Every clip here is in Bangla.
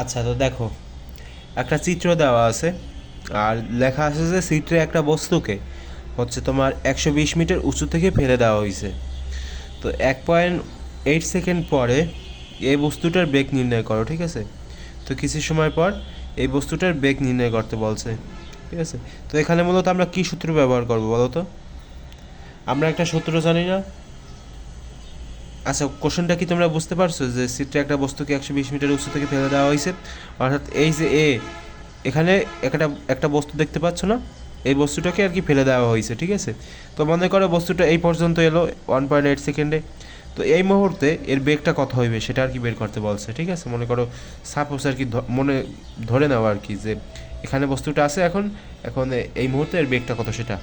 আচ্ছা, তো দেখো, একটা চিত্র দেওয়া আছে আর লেখা আছে যে চিত্রে একটা বস্তুকে হচ্ছে তোমার 120 মিটার উঁচু থেকে ফেলে দেওয়া হয়েছে। তো 1.8 সেকেন্ড পরে এই বস্তুটার বেগ নির্ণয় করো, ঠিক আছে? তো কিছু সময় পর এই বস্তুটার বেগ নির্ণয় করতে বলছে, ঠিক আছে? তো এখানে মূলত আমরা কী সূত্র ব্যবহার করবো বলো তো? আমরা একটা সূত্র জানি না? আচ্ছা, কোশ্চেনটা কি তোমরা বুঝতে পারছো যে চিত্রে একটা বস্তুকে 120 মিটার উঁচু থেকে ফেলে দেওয়া হয়েছে, অর্থাৎ এই যে এখানে একটা একটা বস্তু দেখতে পাচ্ছ না, এই বস্তুটাকে আর কি ফেলে দেওয়া হয়েছে, ঠিক আছে? তো মনে করো বস্তুটা এই পর্যন্ত এলো 1.8 সেকেন্ডে। তো এই মুহূর্তে এর বেগটা কত হইবে সেটা আর কি বের করতে বলছে, ঠিক আছে? মনে করো সাপোজ আর কি মনে ধরে নাও আর কি যে এখানে বস্তুটা আছে এখন, এখন এই মুহূর্তে এর বেগটা কত সেটা।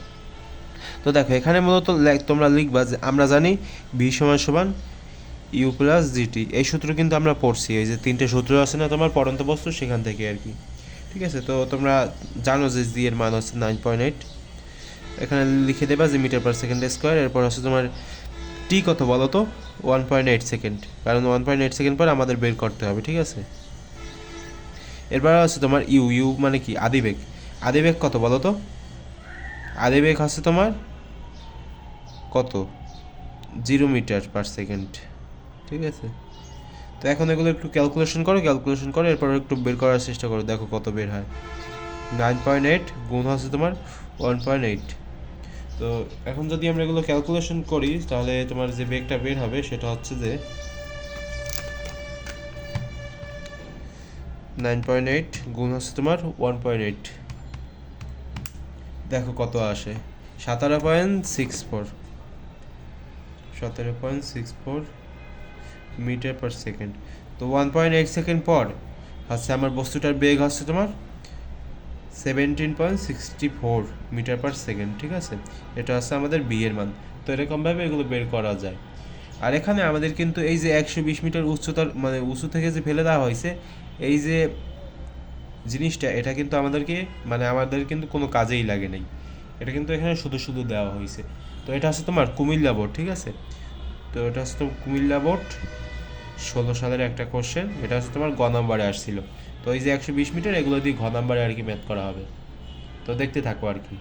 তো দেখো এখানে মূলত তোমরা লিখবা যে আমরা জানি ভি সমান সমান ইউ প্লাস জিটি। এই সূত্র কিন্তু আমরা পড়ছি, এই যে তিনটে সূত্র আছে না তোমার পড়ন্ত বস্তু, সেখান থেকে আর কি, ঠিক আছে? তো তোমরা জানো যে জি এর মান হচ্ছে 9.8। এখানে লিখে দেবা যে মিটার পার সেকেন্ড স্কোয়ার, এরপর হচ্ছে তোমার টি কত বলো তো? 1.8 সেকেন্ড, কারণ 1.8 সেকেন্ড পর আমাদের বের করতে হবে, ঠিক আছে? এরপর হচ্ছে তোমার ইউ, ইউ মানে কি? আদিবেগ। আদিবেগ কত বলো তো? আদিবেগ হচ্ছে তোমার কত? 0 মিটার পার সেকেন্ড, ঠিক আছে? তো এখন এগুলো একটু ক্যালকুলেশন করো, এরপর একটু বের করার চেষ্টা করো, দেখো কত বের হয়। 9.8 গুণ হচ্ছে তোমার 1.8। তো এখন যদি আমরা এগুলো ক্যালকুলেশন করি তাহলে তোমার যে বেগটা বের হবে সেটা হচ্ছে যে 9.8 গুণ হচ্ছে তোমার 1.8, দেখো কত আসে। 17.64, 17.64 মিটার পার সেকেন্ড। তো 1.8 সেকেন্ড পর হচ্ছে আমার বস্তুটার বেগ হচ্ছে তোমার 17.64 মিটার পার সেকেন্ড, ঠিক আছে? এটা হচ্ছে আমাদের বি এর মান। তো এরকমভাবে এগুলো বের করা যায়। আর এখানে আমাদের কিন্তু এই যে 120 মিটার উচ্চতার মানে উঁচু থেকে যে ফেলে দেওয়া হয়েছে, এই যে জিনিসটা, এটা কিন্তু আমাদেরকে মানে আমাদের কিন্তু কোনো কাজেই লাগে নাই, এটা কিন্তু এখানে শুধু শুধু দেওয়া হয়েছে। তো এটা হচ্ছে তোমার কুমিল্লা বোর্ড, ঠিক আছে? তো এটা হচ্ছে তোমার কুমিল্লা বোর্ড 16 সালের একটা কোশ্চেন, এটা হচ্ছে তোমার গ নাম্বারে আসছিল। তো এই যে 120 মিটার এগুলো দিয়ে ঘ নাম্বারে আর কি ম্যাথ করা হবে। তো দেখতে থাকো আর কি।